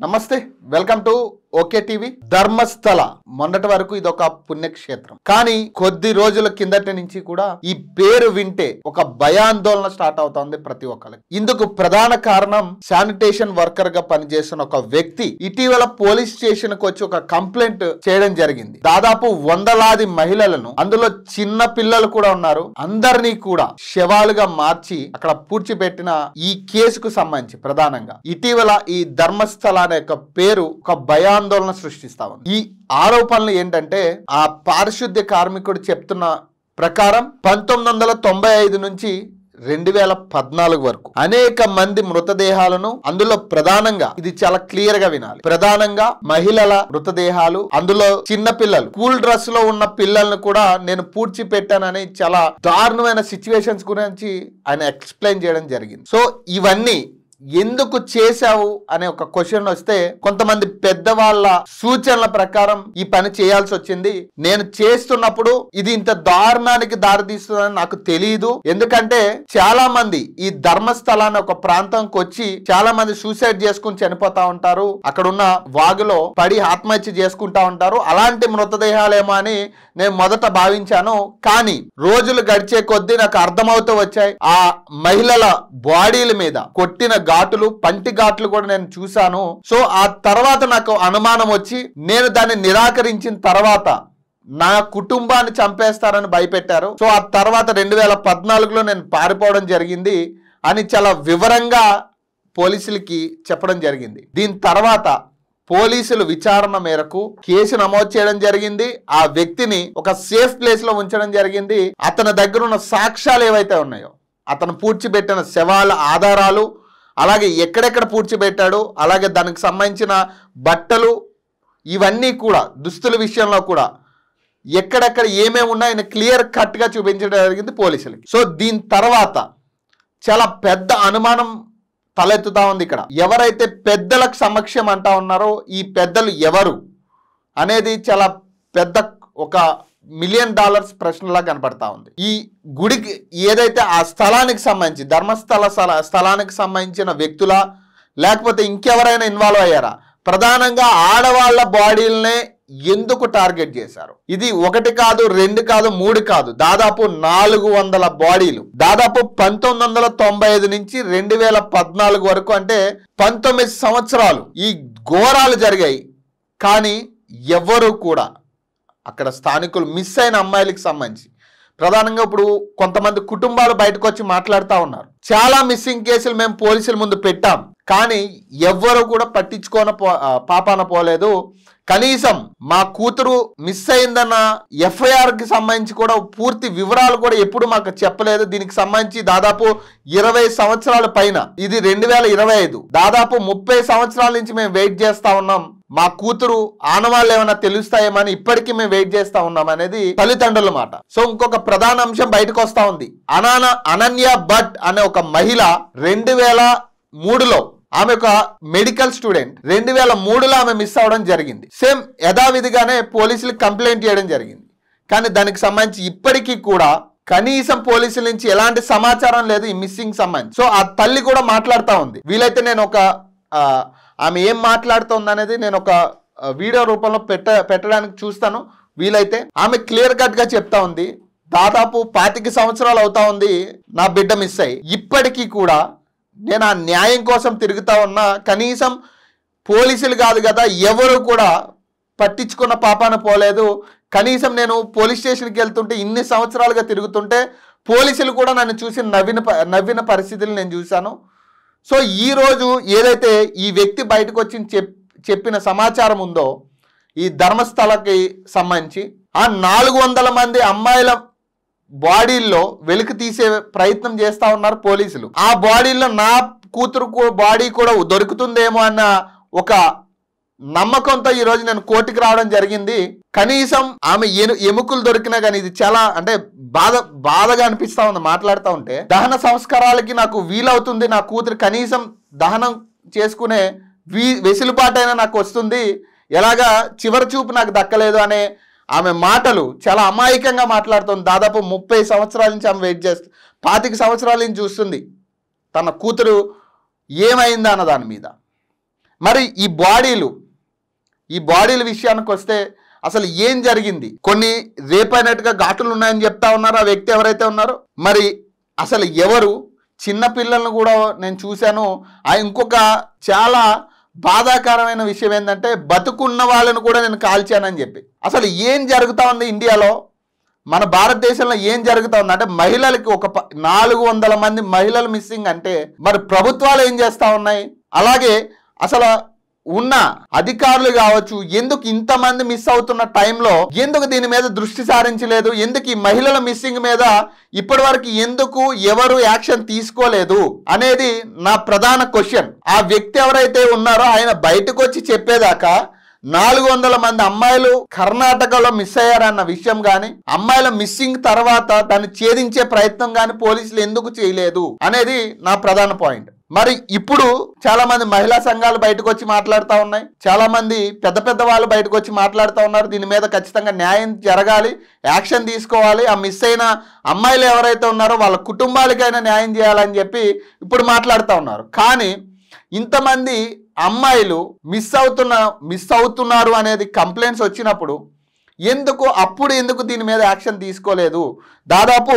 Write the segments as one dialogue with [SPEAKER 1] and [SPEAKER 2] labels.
[SPEAKER 1] నమస్తే, welcome to okay TV. Dharmasthala మొన్నటి వరకు ఇది ఒక పుణ్యక్షేత్రం, కానీ కొద్ది రోజుల కిందటి నుంచి కూడా ఈ పేరు వింటే ఒక భయాందోళన స్టార్ట్ అవుతోంది ప్రతి ఒక్కరికి. ఇందుకు ప్రధాన కారణం శానిటేషన్ వర్కర్ గా పనిచేస్తున్న ఒక వ్యక్తి ఇటీవల పోలీస్ స్టేషన్ కు వచ్చి ఒక కంప్లైంట్ చేయడం జరిగింది. దాదాపు వందలాది మహిళలను, అందులో చిన్న పిల్లలు కూడా ఉన్నారు, అందరినీ కూడా శవాలుగా మార్చి అక్కడ పూడ్చిపెట్టిన ఈ కేసుకు సంబంధించి ప్రధానంగా ఇటీవల ఈ ధర్మస్థల అనే ఒక పేరు ఒక భయాందోళన సృష్టిస్తా ఉంది. ఈ ఆరోపణలు ఏంటంటే, ఆ పారిశుద్ధ్య కార్మికుడు చెప్తున్న ప్రకారం 1995 నుంచి 2014 వరకు అనేక మంది మృతదేహాలను, అందులో ప్రధానంగా ఇది చాలా క్లియర్ గా వినాలి, ప్రధానంగా మహిళల మృతదేహాలు, అందులో చిన్న పిల్లలు, స్కూల్ డ్రెస్ లో ఉన్న పిల్లలను కూడా నేను పూడ్చి పెట్టానని చాలా దారుణమైన సిచ్యువేషన్స్ గురించి ఆయన ఎక్స్ప్లెయిన్ చేయడం జరిగింది. సో ఇవన్నీ ఎందుకు చేశావు అనే ఒక క్వశ్చన్ వస్తే, కొంతమంది పెద్దవాళ్ళ సూచనల ప్రకారం ఈ పని చేయాల్సి వచ్చింది. నేను చేస్తున్నప్పుడు ఇది ఇంత దారుణానికి దారితీస్తుందని నాకు తెలియదు. ఎందుకంటే చాలా మంది ఈ ధర్మస్థలాన్ని ఒక ప్రాంతంకి వచ్చి చాలా మంది సూసైడ్ చేసుకుని చనిపోతా ఉంటారు, అక్కడ ఉన్న వాగులో పడి ఆత్మహత్య చేసుకుంటా ఉంటారు. అలాంటి మృతదేహాలేమో అని నేను మొదట భావించాను. కానీ రోజులు గడిచే కొద్దీ నాకు అర్థమవుతూ వచ్చాయి, ఆ మహిళల బాడీల మీద కొట్టిన ఘాటులు, పంటి ఘాట్లు కూడా నేను చూశాను. సో ఆ తర్వాత నాకు అనుమానం వచ్చి నేను దాన్ని నిరాకరించిన తర్వాత నా కుటుంబాన్ని చంపేస్తారని భయపెట్టారు. సో ఆ తర్వాత 2014లో నేను పారిపోవడం జరిగింది అని చాలా వివరంగా పోలీసులకి చెప్పడం జరిగింది. దీని తర్వాత పోలీసులు విచారణ మేరకు కేసు నమోదు చేయడం జరిగింది. ఆ వ్యక్తిని ఒక సేఫ్ ప్లేస్ లో ఉంచడం జరిగింది. అతని దగ్గర ఉన్న సాక్ష్యాలు ఏవైతే ఉన్నాయో, అతను పూడ్చిపెట్టిన శవాల ఆధారాలు, అలాగే ఎక్కడెక్కడ పూడ్చిపెట్టాడు, అలాగే దానికి సంబంధించిన బట్టలు, ఇవన్నీ కూడా దుస్తుల విషయంలో కూడా ఎక్కడెక్కడ ఏమేమి ఉన్నాయని క్లియర్ కట్ గా చూపించడం జరిగింది పోలీసులకి. సో దీని తర్వాత చాలా పెద్ద అనుమానం తలెత్తుతా ఉంది. ఇక్కడ ఎవరైతే పెద్దలకు సమక్షం అంటా ఉన్నారో, ఈ పెద్దలు ఎవరు అనేది చాలా పెద్ద ఒక $1 మిలియన్ ప్రశ్నలా కనపడతా ఉంది. ఈ గుడికి ఏదైతే ఆ స్థలానికి సంబంధించి ధర్మస్థల స్థలానికి సంబంధించిన వ్యక్తుల, లేకపోతే ఇంకెవరైనా ఇన్వాల్వ్ అయ్యారా? ప్రధానంగా ఆడవాళ్ల బాడీలనే ఎందుకు టార్గెట్ చేశారు? ఇది 1 కాదు, 2 కాదు, 3 కాదు, దాదాపు 400 బాడీలు. దాదాపు 1995 నుంచి 2014 వరకు, అంటే 19 సంవత్సరాలు ఈ ఘోరాలు జరిగాయి. కానీ ఎవరు కూడా అక్కడ స్థానికులు మిస్ అయిన అమ్మాయిలకు సంబంధించి ప్రధానంగా ఇప్పుడు కొంతమంది కుటుంబాలు బయటకు వచ్చి మాట్లాడుతూ ఉన్నారు, చాలా మిస్సింగ్ కేసులు మేము పోలీసుల ముందు పెట్టాం, కానీ ఎవ్వరు కూడా పట్టించుకోన పాపాన పోలేదు. కనీసం మా కూతురు మిస్ అయిందన్న FIR కి సంబంధించి కూడా పూర్తి వివరాలు కూడా ఎప్పుడు మాకు చెప్పలేదు. దీనికి సంబంధించి దాదాపు 20 సంవత్సరాల పైన, ఇది 2025, దాదాపు 30 సంవత్సరాల నుంచి మేము వెయిట్ చేస్తా ఉన్నాం. మా కూతురు ఆనవాళ్ళు ఏమైనా తెలుస్తాయేమని ఇప్పటికీ మేము వెయిట్ చేస్తా ఉన్నాం అనేది తల్లిదండ్రుల మాట. సో ఇంకొక ప్రధాన అంశం బయటకు వస్తా ఉంది. అనన్య భట్ అనే ఒక మహిళ 2003లో, ఆమె ఒక మెడికల్ స్టూడెంట్, 2003లో ఆమె మిస్ అవడం జరిగింది. సేమ్ యథావిధిగానే పోలీసులకు కంప్లైంట్ చేయడం జరిగింది. కానీ దానికి సంబంధించి ఇప్పటికీ కూడా కనీసం పోలీసుల నుంచి ఎలాంటి సమాచారం లేదు ఈ మిస్సింగ్ సంబంధించి. సో ఆ తల్లి కూడా మాట్లాడుతూ ఉంది. వీలైతే నేను ఒక ఆమె ఏం మాట్లాడుతుంది అనేది నేను ఒక వీడియో రూపంలో పెట్టడానికి చూస్తాను వీలైతే. ఆమె క్లియర్ కట్ గా చెప్తా ఉంది, దాదాపు 25 సంవత్సరాలు అవుతా ఉంది నా బిడ్డ మిస్ అయ్యి, ఇప్పటికీ కూడా నేను ఆ న్యాయం కోసం తిరుగుతా ఉన్నా, కనీసం పోలీసులు కాదు కదా ఎవరు కూడా పట్టించుకున్న పాపాన పోలేదు. కనీసం నేను పోలీస్ స్టేషన్కి వెళ్తుంటే, ఇన్ని సంవత్సరాలుగా తిరుగుతుంటే పోలీసులు కూడా నన్ను చూసి నవ్విన పరిస్థితులు నేను చూశాను. సో ఈరోజు ఏదైతే ఈ వ్యక్తి బయటకు వచ్చి చెప్పిన సమాచారం ఉందో, ఈ ధర్మస్థలకి సంబంధించి ఆ 400 మంది అమ్మాయిల బాడీల్లో వెలికి తీసే ప్రయత్నం చేస్తా ఉన్నారు పోలీసులు. ఆ బాడీల్లో నా కూతురు బాడీ కూడా దొరుకుతుందేమో అన్న ఒక నమ్మకంతో ఈ రోజు నేను కోర్టుకి రావడం జరిగింది. కనీసం ఆమె ఎముకలు దొరికినా కానీ ఇది చాలా అంటే బాధగా అనిపిస్తా ఉంది మాట్లాడుతూ ఉంటే. దహన సంస్కారాలకి నాకు వీలవుతుంది, నా కూతురు కనీసం దహనం చేసుకునే వెసులుబాటైనా నాకు వస్తుంది, ఎలాగా చివరి చూపు నాకు దక్కలేదు అనే ఆమె మాటలు చాలా అమాయకంగా మాట్లాడుతుంది. దాదాపు 30 సంవత్సరాల నుంచి ఆమె వెయిట్ చేస్తుంది, 25 సంవత్సరాల నుంచి చూస్తుంది తన కూతురు ఏమైందా అన్న దాని మీద. మరి ఈ బాడీల విషయానికి వస్తే అసలు ఏం జరిగింది? కొన్ని రేపైనట్టుగా ఘాటులు ఉన్నాయని చెప్తా ఉన్నారు ఆ వ్యక్తి ఎవరైతే ఉన్నారో. మరి అసలు ఎవరు? చిన్న పిల్లలను కూడా నేను చూశాను. ఇంకొక చాలా బాధాకరమైన విషయం ఏంటంటే బతుకున్న వాళ్ళను కూడా నేను కాల్చానని చెప్పి. అసలు ఏం జరుగుతూ ఉంది ఇండియాలో, మన భారతదేశంలో ఏం జరుగుతూ ఉంది అంటే మహిళలకి 400 మంది మహిళలు మిస్సింగ్ అంటే మరి ప్రభుత్వాలు ఏం చేస్తూ ఉన్నాయి? అలాగే అసలు ఉన్న అధికారులు కావచ్చు, ఎందుకు ఇంతమంది మిస్ అవుతున్న టైంలో ఎందుకు దీని మీద దృష్టి సారించలేదు? ఎందుకు ఈ మహిళల మిస్సింగ్ మీద ఇప్పటి వరకు ఎందుకు ఎవరు యాక్షన్ తీసుకోలేదు అనేది నా ప్రధాన క్వశ్చన్. ఆ వ్యక్తి ఎవరైతే ఉన్నారో ఆయన బయటకు వచ్చి చెప్పేదాకా 400 మంది అమ్మాయిలు కర్ణాటకలో మిస్ అయ్యారన్న విషయం కానీ, అమ్మాయిల మిస్సింగ్ తర్వాత దాన్ని ఛేదించే ప్రయత్నం కానీ పోలీసులు ఎందుకు చేయలేదు అనేది నా ప్రధాన పాయింట్. మరి ఇప్పుడు చాలా మంది మహిళా సంఘాలు బయటకు వచ్చి మాట్లాడుతూ ఉన్నాయి, చాలా మంది పెద్ద వాళ్ళు బయటకు వచ్చి మాట్లాడుతూ ఉన్నారు. దీని మీద ఖచ్చితంగా న్యాయం జరగాలి, యాక్షన్ తీసుకోవాలి, ఆ మిస్ అయిన అమ్మాయిలు ఎవరైతే ఉన్నారో వాళ్ళ కుటుంబాలకైనా న్యాయం చేయాలని చెప్పి ఇప్పుడు మాట్లాడుతూ ఉన్నారు. కానీ ఇంతమంది అమ్మాయిలు మిస్ అవుతున్నారు అనేది కంప్లైంట్స్ వచ్చినప్పుడు ఎందుకు దీని మీద యాక్షన్ తీసుకోలేదు? దాదాపు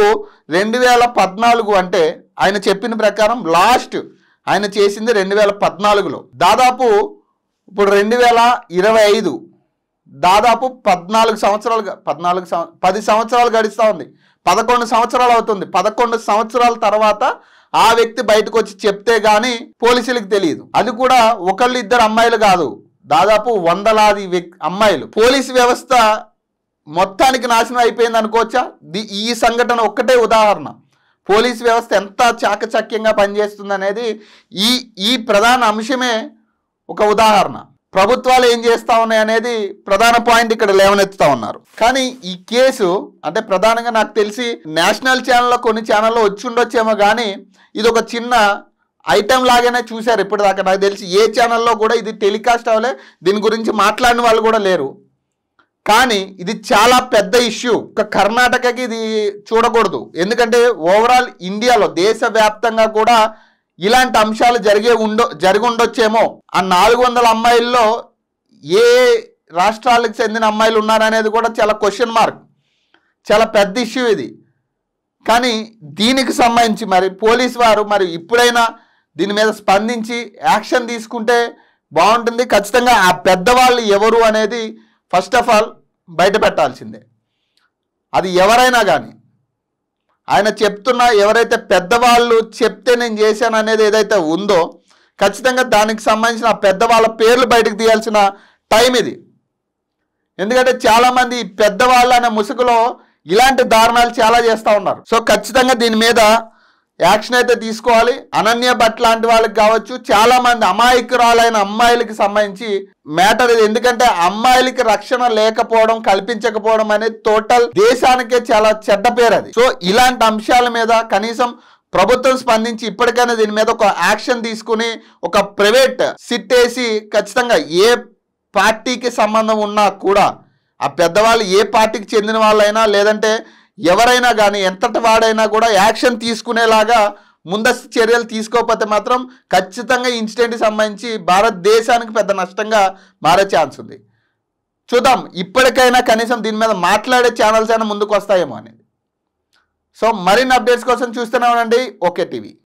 [SPEAKER 1] 2014 అంటే ఆయన చెప్పిన ప్రకారం లాస్ట్ ఆయన చేసింది 2014లో. దాదాపు ఇప్పుడు 2025 దాదాపు 10 సంవత్సరాలు గడుస్తూ ఉంది. 11 సంవత్సరాలు అవుతుంది. 11 సంవత్సరాల తర్వాత ఆ వ్యక్తి బయటకు వచ్చి చెప్తే గానీ పోలీసులకు తెలియదు. అది కూడా ఇద్దరు అమ్మాయిలు కాదు, దాదాపు 100లాది అమ్మాయిలు. పోలీసు వ్యవస్థ మొత్తానికి నాశనం అయిపోయింది అనుకోవచ్చా? ఈ సంఘటన ఒక్కటే ఉదాహరణ. పోలీసు వ్యవస్థ ఎంత చాకచక్యంగా పనిచేస్తుంది అనేది ఈ ప్రధాన అంశమే ఒక ఉదాహరణ. ప్రభుత్వాలు ఏం చేస్తూ ఉన్నాయి అనేది ప్రధాన పాయింట్ ఇక్కడ లేవనెత్తుతా ఉన్నారు. కానీ ఈ కేసు అంటే ప్రధానంగా నాకు తెలిసి నేషనల్ ఛానల్లో కొన్ని ఛానల్లో వచ్చి ఉండొచ్చేమో, కానీ ఇది ఒక చిన్న ఐటెం లాగానే చూశారు ఇప్పటిదాకా. నాకు తెలిసి ఏ ఛానల్లో కూడా ఇది టెలికాస్ట్ అవ్వలే, దీని గురించి మాట్లాడిన వాళ్ళు కూడా లేరు. కానీ ఇది చాలా పెద్ద ఇష్యూ. ఒక కర్ణాటకకి ఇది చూడకూడదు, ఎందుకంటే ఓవరాల్ ఇండియాలో దేశవ్యాప్తంగా కూడా ఇలాంటి అంశాలు జరిగి ఉండొచ్చేమో. ఆ 400 అమ్మాయిల్లో ఏ రాష్ట్రాలకు చెందిన అమ్మాయిలు ఉన్నారనేది కూడా చాలా క్వశ్చన్ మార్క్, చాలా పెద్ద ఇష్యూ ఇది. కానీ దీనికి సంబంధించి మరి పోలీసు వారు మరి ఇప్పుడైనా దీని మీద స్పందించి యాక్షన్ తీసుకుంటే బాగుంటుంది. ఖచ్చితంగా ఆ పెద్దవాళ్ళు ఎవరు అనేది ఫస్ట్ ఆఫ్ ఆల్ బయట పెట్టాల్సిందే. అది ఎవరైనా కానీ ఆయన చెప్తున్న ఎవరైతే పెద్దవాళ్ళు చెప్తే నేను చేశాను అనేది ఏదైతే ఉందో ఖచ్చితంగా దానికి సంబంధించిన పెద్దవాళ్ళ పేర్లు బయటకు తీయాల్సిన టైం ఇది. ఎందుకంటే చాలామంది పెద్దవాళ్ళు అనే ముసుగులో ఇలాంటి దారుణాలు చాలా చేస్తూ ఉన్నారు. సో ఖచ్చితంగా దీని మీద యాక్షన్ అయితే తీసుకోవాలి. అనన్య భట్ లాంటి వాళ్ళకి కావచ్చు, చాలా మంది అమాయకురాలైన అమ్మాయిలకి సంబంధించి మ్యాటర్ ఇది. ఎందుకంటే అమ్మాయిలకి రక్షణ లేకపోవడం, కల్పించకపోవడం అనేది టోటల్ దేశానికే చాలా చెడ్డ పేరు అది. సో ఇలాంటి అంశాల మీద కనీసం ప్రభుత్వం స్పందించి ఇప్పటికైనా దీని మీద ఒక యాక్షన్ తీసుకుని ఒక ప్రైవేట్ సిట్ వేసి ఖచ్చితంగా ఏ పార్టీకి సంబంధం ఉన్నా కూడా ఆ పెద్దవాళ్ళు ఏ పార్టీకి చెందిన వాళ్ళైనా లేదంటే ఎవరైనా కానీ ఎంతటి వాడైనా కూడా యాక్షన్ తీసుకునేలాగా ముందస్తు చర్యలు తీసుకోకపోతే మాత్రం ఖచ్చితంగా ఇన్సిడెంట్కి సంబంధించి భారతదేశానికి పెద్ద నష్టంగా మారే ఛాన్స్ ఉంది. చూద్దాం, ఇప్పటికైనా కనీసం దీని మీద మాట్లాడే ఛానల్స్ అయినా ముందుకు వస్తాయేమో అనేది. సో మరిన్ని అప్డేట్స్ కోసం చూస్తూనే ఉండండి ఓకే టీవీ.